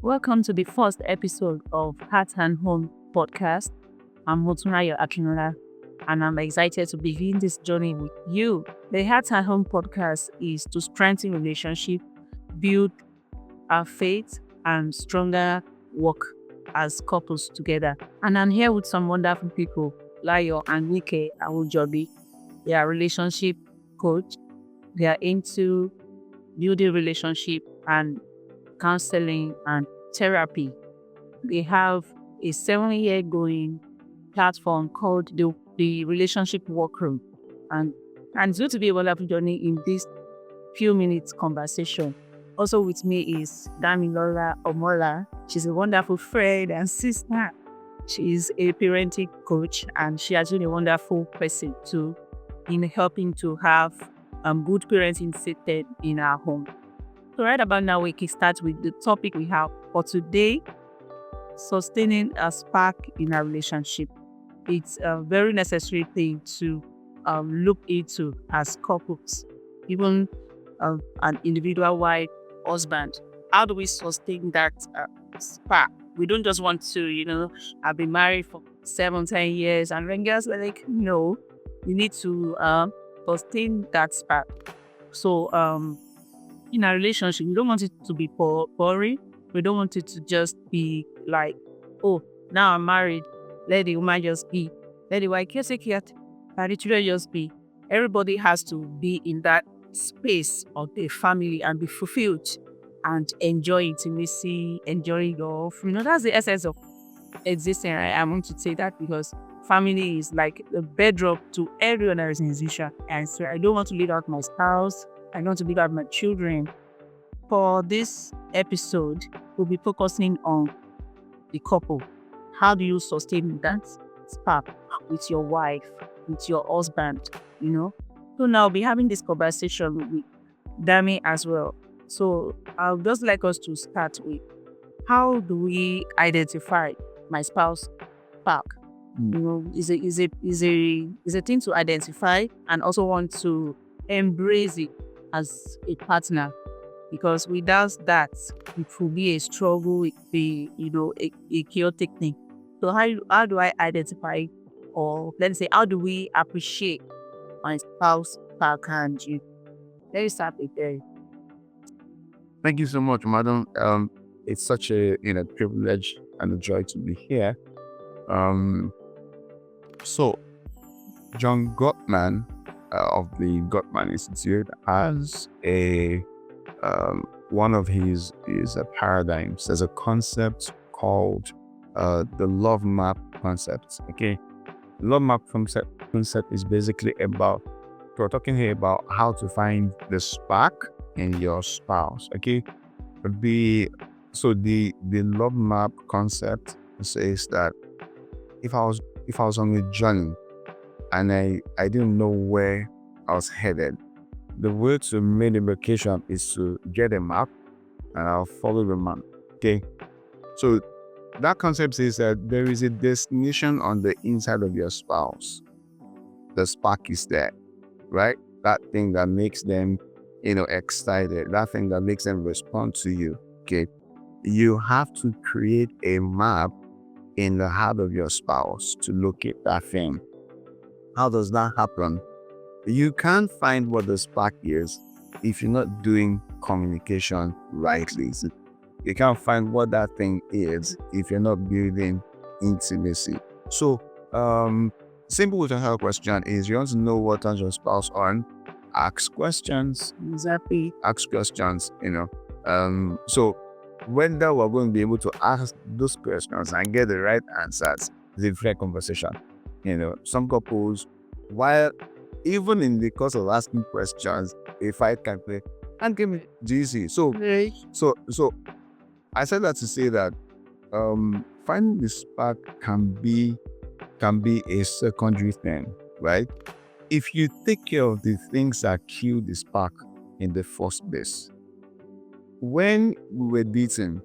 Welcome to the first episode of Heart and Home podcast. I'm Motunrayo Akinola, and I'm excited to begin this journey with you. The Heart and Home podcast is to strengthen relationship, build our faith, and stronger work as couples together. And I'm here with some wonderful people, Layo and Nike Awojobi. They are relationship coach. They are into building relationship and counseling and therapy. They have a 7-year going platform called the Relationship Workroom. And it's going to be a wonderful journey in this few minutes conversation. Also with me is Damilola Omola. She's a wonderful friend and sister. She is a parenting coach and she has been a wonderful person too in helping to have good parenting seated in our home. So right about now, we can start with the topic we have for today, sustaining a spark in a relationship. It's a very necessary thing to look into as couples, even an individual wife, husband. How do we sustain that spark? We don't just want to, I've been married for 7-10 years and then girls are like, no, you need to sustain that spark. So, in a relationship, we don't want it to be boring. We don't want it to just be like, oh, now I'm married. Let the woman just be. Let the wife take care. Let the children just be. Everybody has to be in that space of the family and be fulfilled and enjoy intimacy, enjoy love. That's the essence of existing. Right? I want to say that because family is like the bedrock to every other organization. And so I don't want to leave out my spouse. I want to leave out my children. For this episode, we'll be focusing on the couple. How do you sustain that spark with your wife, with your husband, So now I'll be having this conversation with Dami as well. So I'll just like us to start with, how do we identify my spouse spark? Is a thing to identify and also want to embrace it as a partner, because without that, it will be a struggle, it will be, a chaotic thing. So how do I identify, or let's say, how do we appreciate my spouse spark? And let me start with there. Thank you so much, madam. It's such a privilege and a joy to be here. So John Gottman of the Gottman Institute has a one of his paradigms. There's a concept called the love map concept. Okay, love map concept is basically about, we're talking here about how to find the spark in your spouse. Okay, the love map concept says that if I was on a journey and I didn't know where I was headed, the way to make the vacation is to get a map and I'll follow the map. Okay, so that concept says that there is a destination on the inside of your spouse. The spark is there, right? That thing that makes them, excited. That thing that makes them respond to you. Okay, you have to create a map in the heart of your spouse to locate that thing. How does that happen? You can't find what the spark is if you're not doing communication rightly. You can't find what that thing is if you're not building intimacy. So, simple to her question is, you want to know what turns your spouse on? Ask questions. Exactly. Ask questions, So whether we're going to be able to ask those questions and get the right answers is a fair conversation. Some couples, while even in the course of asking questions, a fight can play. And give me GC. So I said that to say that finding the spark can be a secondary thing, right? If you take care of the things that kill the spark in the first place. When we were dating,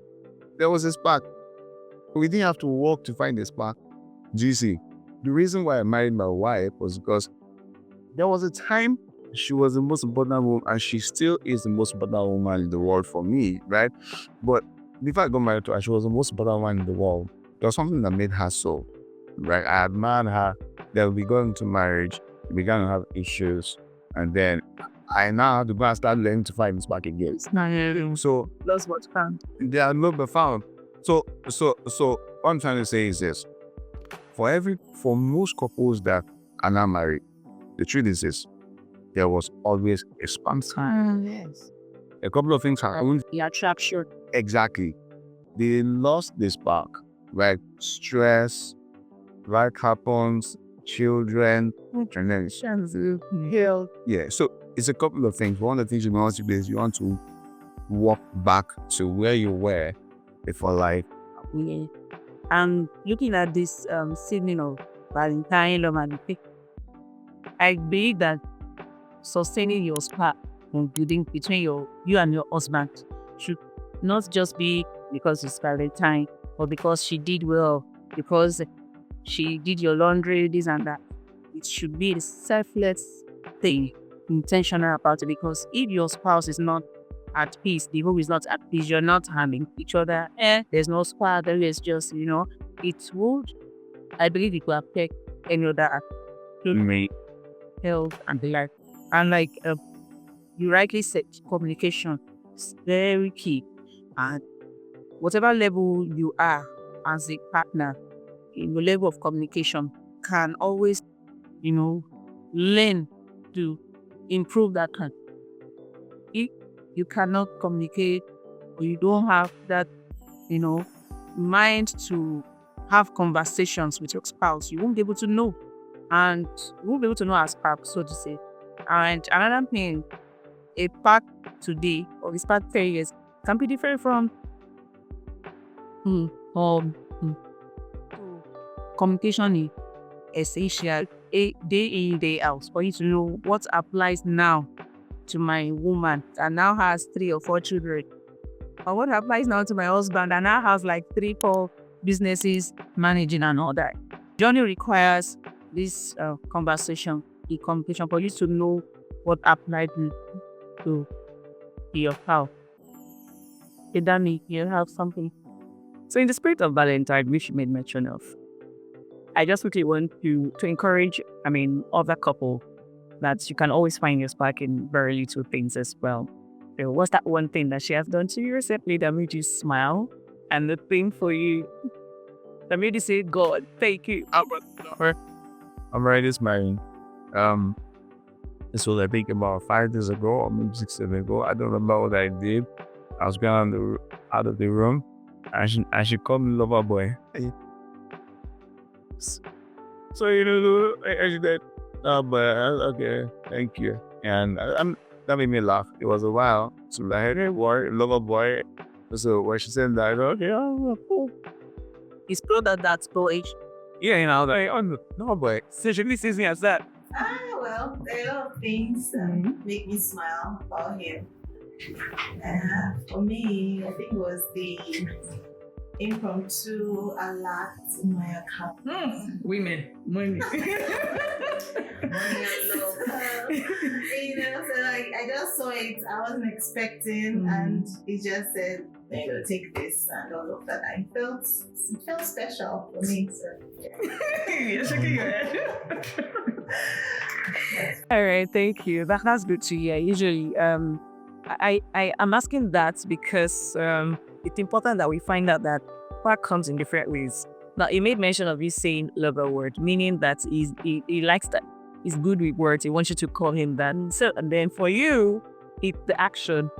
there was a spark. We didn't have to work to find a spark. GC. The reason why I married my wife was because there was a time she was the most important woman, and she still is the most important woman in the world for me, right? But before I got married to her, she was the most important one in the world. There was something that made her so. Right? I admired her. Then we got into marriage, we began to have issues, and then I now had to go and start learning to fight this back again. So Lost what found. they are not be found. So what I'm trying to say is this: for most couples that are now married, the truth is this: there was always a spark. Yes. A couple of things happened. The attraction. Exactly. They lost the spark. Like stress, life happens, children, and then Healed. yeah. So it's a couple of things. One of the things you want to do is you want to walk back to where you were before life. Yeah. And looking at this season of Valentine, love and faith, I believe that sustaining your spark and building between you and your husband should not just be because it's Valentine or because she did well, because she did your laundry, this and that. It should be a selfless thing, intentional about it. Because if your spouse is not at peace, the home is not at peace, you're not harming each other, there's no spark, there is just, it would, I believe it will affect any other Me. health and the life. And like you rightly said, communication is very key. And whatever level you are as a partner, your level of communication can always, learn to improve that kind. If you cannot communicate or you don't have that, mind to have conversations with your spouse, you won't be able to know. And you won't be able to know as spark, so to say. And another thing, a spark today or a spark 10 years can be different from communication is essential day in, day out for you to know what applies now to my woman that now has 3 or 4 children, or what applies now to my husband that now has like 3, 4 businesses managing and all that. Journey requires this conversation, the communication for you to know what applied to your spouse. Danny, you have something? So in the spirit of Valentine, which you made mention of, I just quickly want to encourage, other couple that you can always find your spark in very little things as well. So what's that one thing that she has done to you recently that made you smile? And the thing for you that made you say, God, thank you. I'm already smiling. This was I think about 5 days ago or maybe 6 days ago. I don't remember what I did. I was going out of the room and she called me lover boy. So I said, "Oh, but okay, thank you." And that made me laugh. It was a while. So like, hey, boy, lover boy. So when she said that, I go, okay, cool. It's spelled that spell H. Yeah, like, no, boy. So she really sees me as that. Well, there are a lot of things that make me smile about him. For me, I think it was the impromptu alert in my account. Women. Money. Money and love. So like I just saw it. I wasn't expecting, and he just said, "Take this," and all of that. It felt special for me. So yeah. You're shaking your head. All right, thank you. That's good to hear. Usually, I am asking that because It's important that we find out that spark comes in different ways. Now, you made mention of you saying love a word, meaning that he likes that. He's good with words. He wants you to call him that. So, and then for you, it's the action.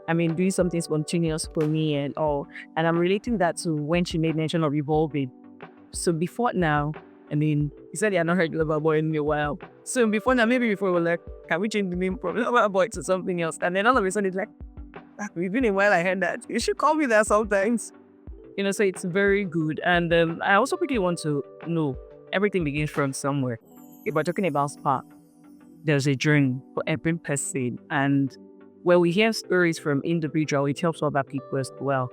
Doing something spontaneous for me and all. And I'm relating that to when she made mention of evolving. So before now, you said you had not heard lover boy in a while. So before now, maybe before we're like, can we change the name from lover boy to something else? And then all of a sudden it's like, we've been a while, I heard that. You should call me that sometimes. So it's very good. And I also quickly want to know, everything begins from somewhere. If we're talking about spark, there's a journey for every person. And when we hear stories from individuals, it helps other people as well.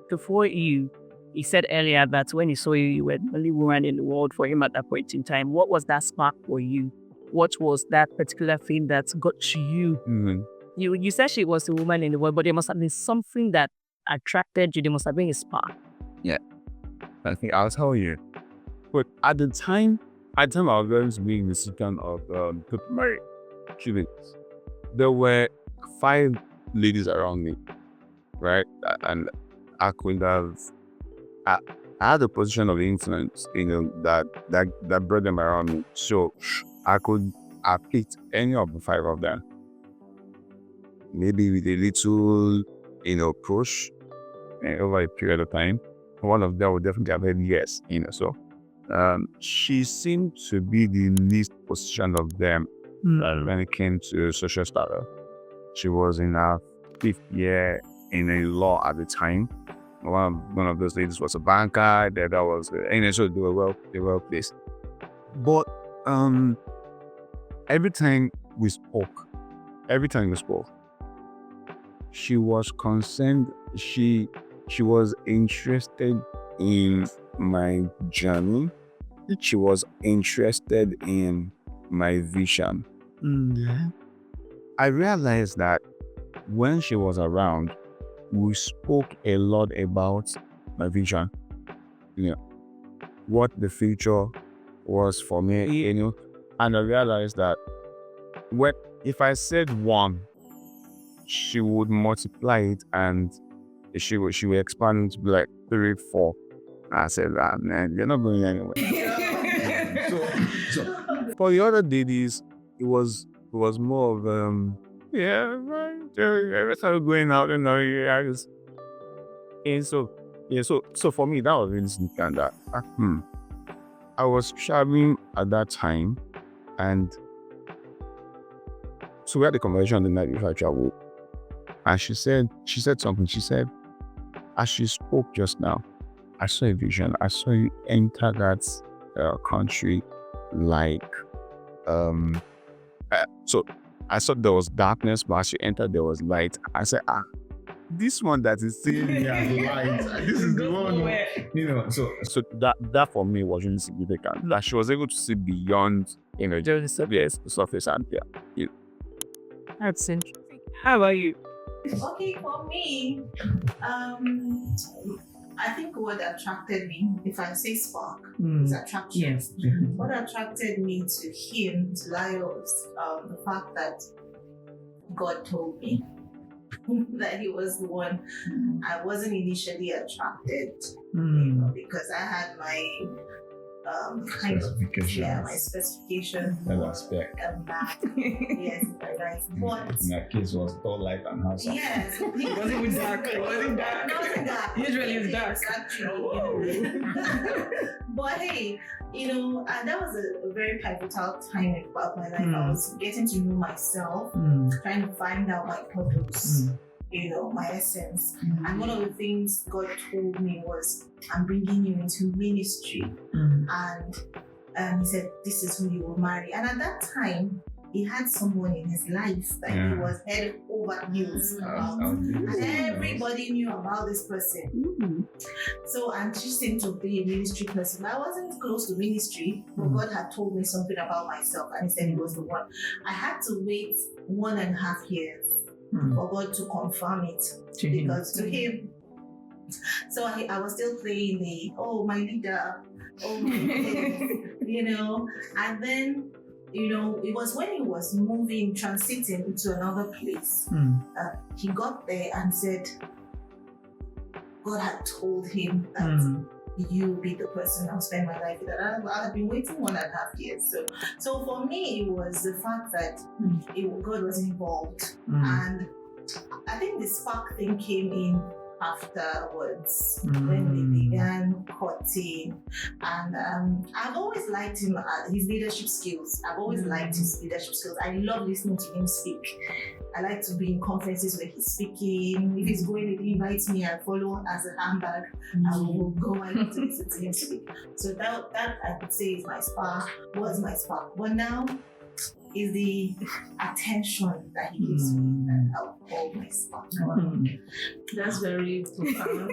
So for you, he said earlier that when he saw you, you were the only woman in the world for him at that point in time. What was that spark for you? What was that particular thing that got to you? Mm-hmm. You said she was a woman in the world, but there must have been something that attracted you? There must have been a spark. I think I'll tell you. But at the time I was going to be in the second of getting married. There were 5 ladies around me, right? And I could have, I had a position of influence, that brought them around me. So I picked any of the 5 of them. Maybe with a little, push over a period of time. One of them would definitely have said yes, So she seemed to be the least position of them when it came to social status. She was in her 5th year in a law at the time. One of those ladies was a banker. The other was, so they were well placed. But every time we spoke, she was concerned. She was interested in my journey. She was interested in my vision. I realized that when she was around, we spoke a lot about my vision. What the future was for me, and I realized that if I said 1, she would multiply it and she would expand to be like 3, 4. I said, man, you're not going anywhere. so for the other ladies, it was more of every time we're going out, so for me that was really significant that I was traveling at that time, and so we had a conversation the night before I traveled, and she said something. She said, as she spoke just now, I saw a vision. I saw you enter that country like so I thought there was darkness, but as you entered there was light. I said, this one that is seeing me as light, this is the one, so that for me was really significant, that she was able to see beyond just the surface. And That's interesting. How about you? Okay, for me, I think what attracted me, if I say spark, is attraction. Yes. What attracted me to him, to Layo, was the fact that God told me that he was the one. I wasn't initially attracted, because I had my kind of my specification. That aspect. Yes, very nice. But in that case, was all light and handsome. yes, It wasn't even dark. It wasn't dark. Nothing dark. Usually it's dark. Actually, but hey, and that was a very pivotal time about my life. I was getting to know myself, trying to find out my purpose. My essence. And one of the things God told me was, I'm bringing you into ministry. And he said, this is who you will marry. And at that time, he had someone in his life that he was head over heels about. And everybody knew about this person. So I'm choosing to be a ministry person. I wasn't close to ministry, but God had told me something about myself, and he said he was the one. I had to wait 1.5 years for God to confirm it, because to him, so I was still playing the my leader, and then it was when he was transiting into another place, he got there and said God had told him that you be the person I'll spend my life with. And I had been waiting 1.5 years. So for me, it was the fact that God was involved. And I think the spark thing came in afterwards, when we began courting. And I've always liked him, his leadership skills. I love listening to him speak. I like to be in conferences where he's speaking. If he's going, if he invites me, I follow as a handbag. I will go. I love to listen to him speak. So that I would say is my spark, was my spark. But now, is the attention that he gives me that I'll always That's very profound.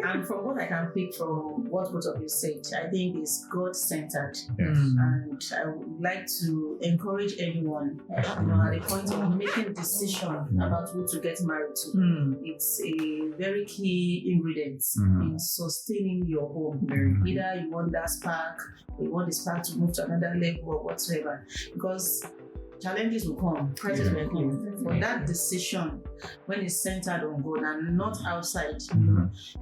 And from what I can pick from what both of you said, I think it's God-centered. And I would like to encourage anyone, at the point of making decision about who to get married to. It's a very key ingredient in sustaining your home. Either you want that spark, or you want the spark to move to another level or whatsoever. Because challenges will come, crises will come. But that decision, when it's centered on God and not outside,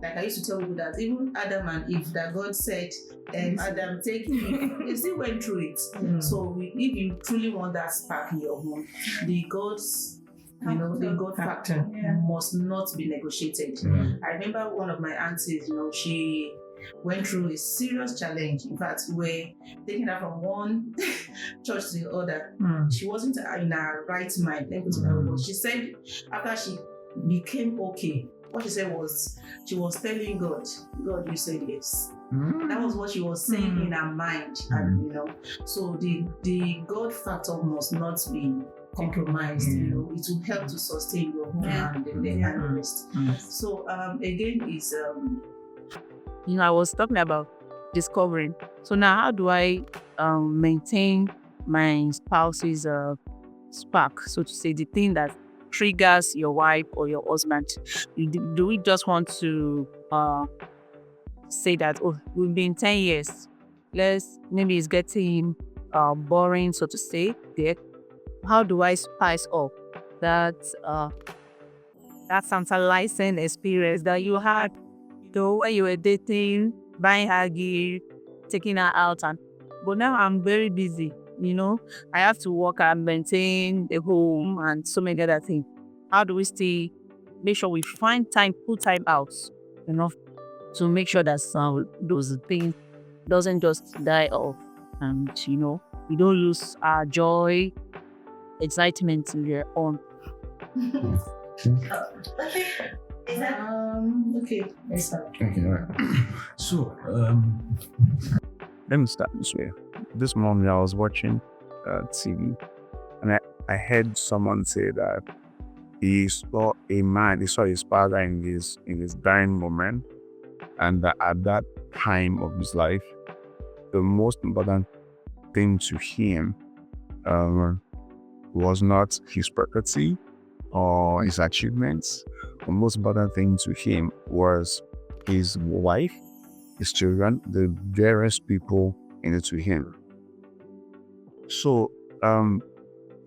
like I used to tell people that even Adam and Eve, that God said, Adam, take Eve, they still went through it. So if you truly want that spark in your home, the God factor must not be negotiated. I remember one of my aunties, she went through a serious challenge. In fact, we were taking her from one church to the other. She wasn't in her right mind. But she said after she became okay, what she said was she was telling God, you said yes. That was what she was saying in her mind. And so the God factor must not be compromised. It will help to sustain your home and the rest. So again is I was talking about discovering. So now, how do I maintain my spouse's spark, so to say, the thing that triggers your wife or your husband? Do we just want to say that, we've been 10 years, maybe it's getting boring, so to say? How do I spice up that tantalizing experience that you had when you were dating, buying her gift, taking her out, but now I'm very busy, I have to work and maintain the home and so many other things. How do we still make sure we find time, put time out, to make sure that those things doesn't just die off, and we don't lose our joy, excitement in their own. Okay. Okay, all right. So, let me start this way. This morning I was watching TV, and I heard someone say that he saw his father in his dying moment, and that at that time of his life, the most important thing to him was not his property or his achievements. The most important thing to him was his wife, his children, the dearest people to him. So,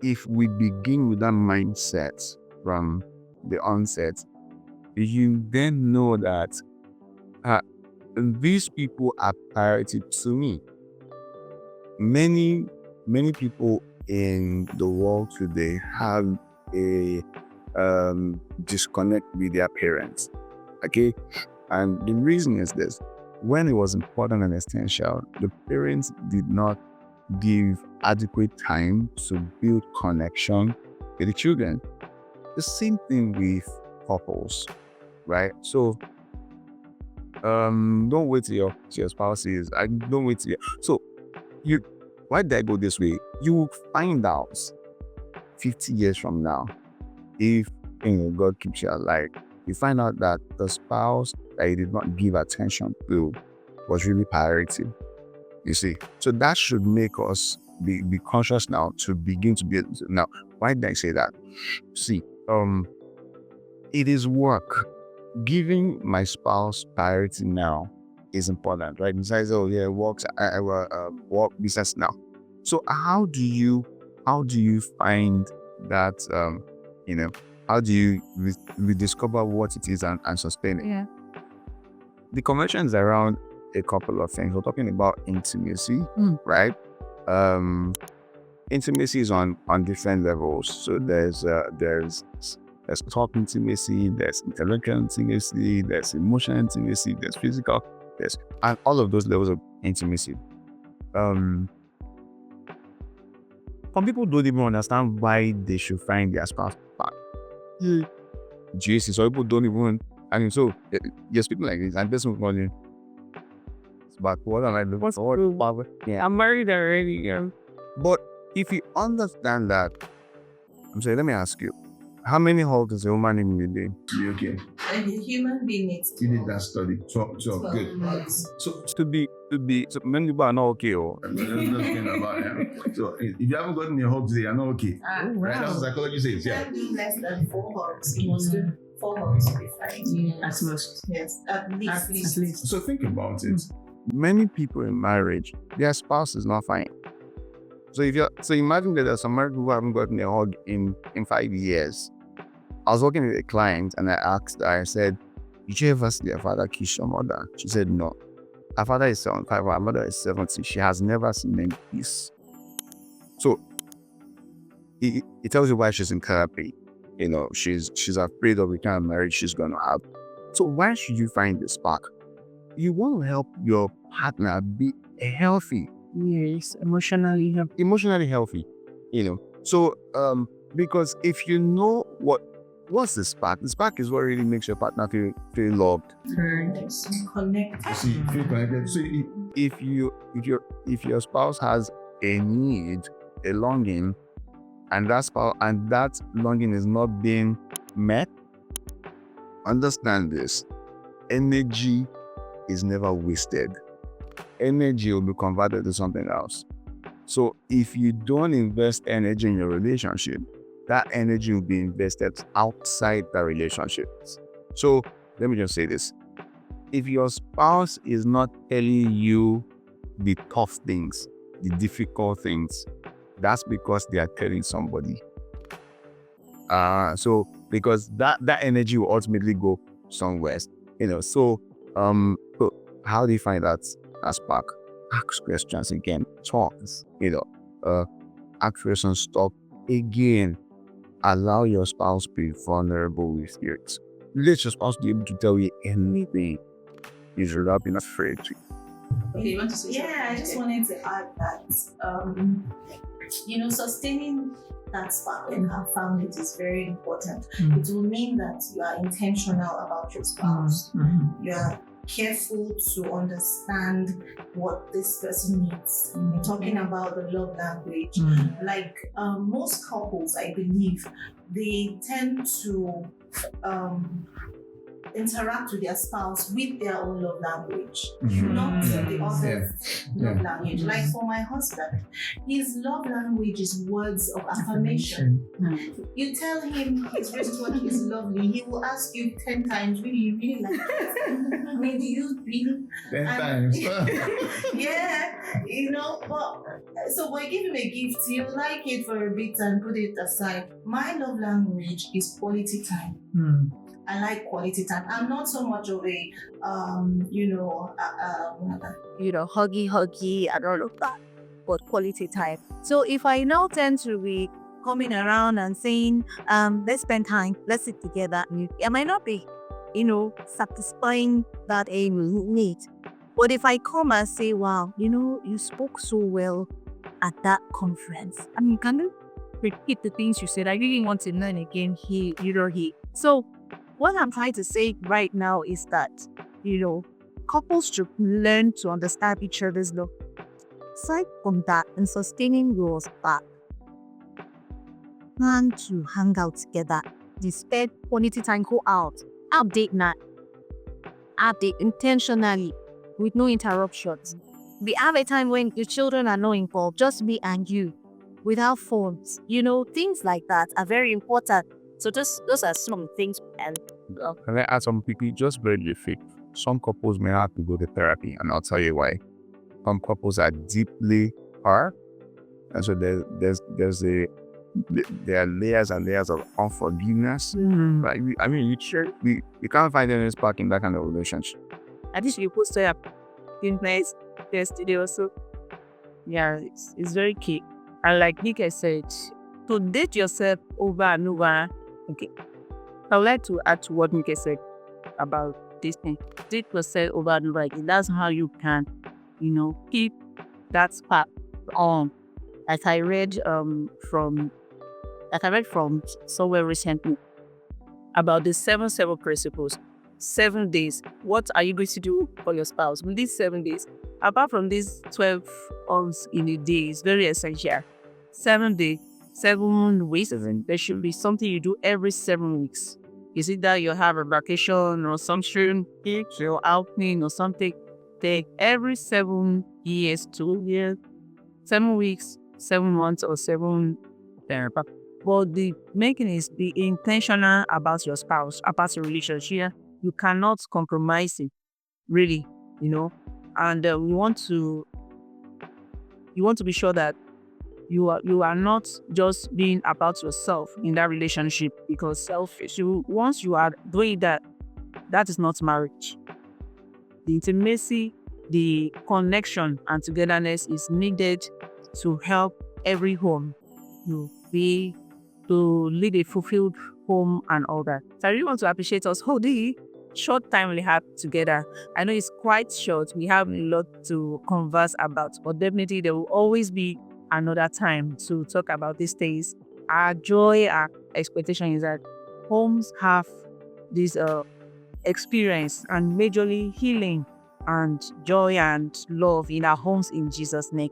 if we begin with that mindset from the onset, you then know that these people are priority to me. Many people in the world today have a disconnect with their parents. Okay, and the reason is this: when it was important and essential, the parents did not give adequate time to build connection with the children. The same thing with couples, right? So don't wait till your spouse is. I don't wait till so you. Why did I go this way? You will find out 50 years from now, if God keeps you alive, you find out that the spouse that you did not give attention to was really priority. You see, so that should make us be conscious now to begin to be. Now, why did I say that? See, it is work. Giving my spouse priority now is important, right? Besides, work business now. So how do you find that? How do you rediscover what it is and sustain it? Yeah. The conventions around a couple of things. We're talking about intimacy, right? Intimacy is on different levels. So there's talk intimacy, there's intellectual intimacy, there's emotional intimacy, there's physical, and all of those levels of intimacy. Some people don't even understand why they should find their spouse back. Jesus, so people don't even. I mean, so yes, people like this, and this one's going. But what am I doing? Yeah, I'm married already. Yeah. But if you understand that, I'm saying, let me ask you, how many hugs does a woman need a day? Be okay. And a human being needs You did that study. 12, 12 good. months. So so many people are not okay. Oh. Let's think about it. So if you haven't gotten a hug today, you're not okay. Right? That's what psychology says. You Yeah. can't do less than 4 hugs. You must do 4 hugs to be fine. At most. Yes, at least. At least. So think about it. Many people in marriage, their spouse is not fine. So imagine that there's some married people who haven't gotten a hug in 5 years. I was working with a client and I asked her, I said, did you ever see your father kiss your mother? She said no. Her father is 75, her mother is 70. She has never seen them kiss. So it tells you why she's in therapy. You know, she's afraid of the kind of marriage she's gonna have. So why should you find the spark? You want to help your partner be healthy. Yes, emotionally healthy. Emotionally healthy, you know. So because if you know what's the spark is what really makes your partner feel loved. Yes, connected. See, feel connected. So if your spouse has a need, a longing, and that longing is not being met, understand this: energy is never wasted. Energy will be converted to something else. So if you don't invest energy in your relationship, that energy will be invested outside the relationship. So let me just say this. If your spouse is not telling you the tough things, the difficult things, that's because they are telling somebody. So because that energy will ultimately go somewhere. You know, so how do you find that spark? Ask questions again, talk, ask questions, stop again. Allow your spouse to be vulnerable with you. Let your spouse be able to tell you anything. You should not be afraid to. Okay, you want to say something? Yeah, I just wanted to add that, sustaining that spark when you have found it is very important. It will mean that you are intentional about your spouse. You are careful to understand what this person needs. We're talking about the love language. Like most couples, I believe, they tend to interact with their spouse with their own love language, not the other's love language. Like for my husband, his love language is words of affirmation. You tell him his wristwatch is lovely, he will ask you 10 times, really, you really like it? Maybe you really 10 times. yeah, but so when I give him a gift, he'll like it for a bit and put it aside. My love language is quality time. I like quality time. I'm not so much of a, huggy and all of that, but quality time. So if I now tend to be coming around and saying, let's spend time, let's sit together, I might not be, satisfying that need. But if I come and say, wow, you spoke so well at that conference. I mean, can you repeat the things you said? I really want to learn again here. So what I'm trying to say right now is that, couples should learn to understand each other's love. Aside from that, and sustaining your spark, plan to hang out together. Spend quality time, go out, update intentionally with no interruptions. We have a time when your children are not involved, just me and you, without phones. Things like that are very important. So those are some things. And can I add some quickly? Just very briefly. Some couples may have to go to therapy, and I'll tell you why. Some couples are deeply hurt, and so there are layers and layers of unforgiveness. Right? You can't find any spark in that kind of relationship. At least you put up in place yesterday also. Yeah, it's very key. And like Nick said, to date yourself over and over. Okay, I would like to add to what Nick said about this thing. Date yourself over and over again. That's how you can, keep that spark on. Like I read from somewhere recently about the 7-7 principles. 7 days. What are you going to do for your spouse in these 7 days? Apart from these 12 hours in a day, is very essential. 7 days, 7 weeks. There should be something you do every 7 weeks. Is it that you have a vacation or something, you're outing or something? Take every 7 years, 2 years, 7 weeks, 7 months, or but the making is be intentional about your spouse, about your relationship. You cannot compromise it, really, And you want to be sure that you are not just being about yourself in that relationship, because selfish. Once you are doing that, that is not marriage. The intimacy, the connection, and togetherness is needed to help every home to lead a fulfilled home and all that. So I really want to appreciate us for the short time we have together. I know it's quite short. We have a lot to converse about, but definitely there will always be another time to talk about these things. Our joy, our expectation is that homes have this experience and majorly healing and joy and love in our homes in Jesus' name.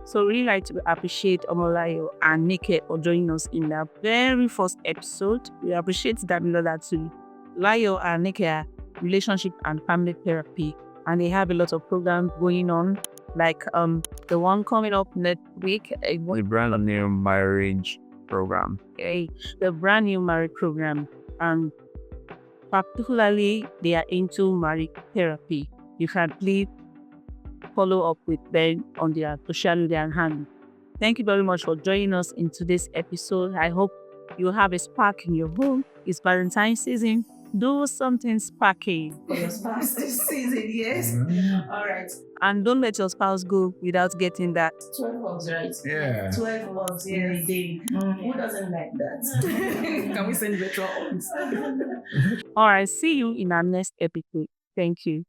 So really like to appreciate Layo and Nike for joining us in the very first episode. We appreciate that too. Layo and Nike are relationship and family therapy, and they have a lot of programs going on, like the one coming up next week, The brand new marriage program. the brand new marriage program, and particularly they are into marriage therapy. You can please follow up with them on their social media handle. Thank you very much for joining us in today's episode. I hope you have a spark in your home. It's Valentine's season. Do something sparky For your spouse this season, yes. All right. and don't let your spouse go without getting that. 12 months, right? Yeah. 12 months in a day. Who doesn't like that? Can we send virtual hugs? All right, see you in our next episode. Thank you.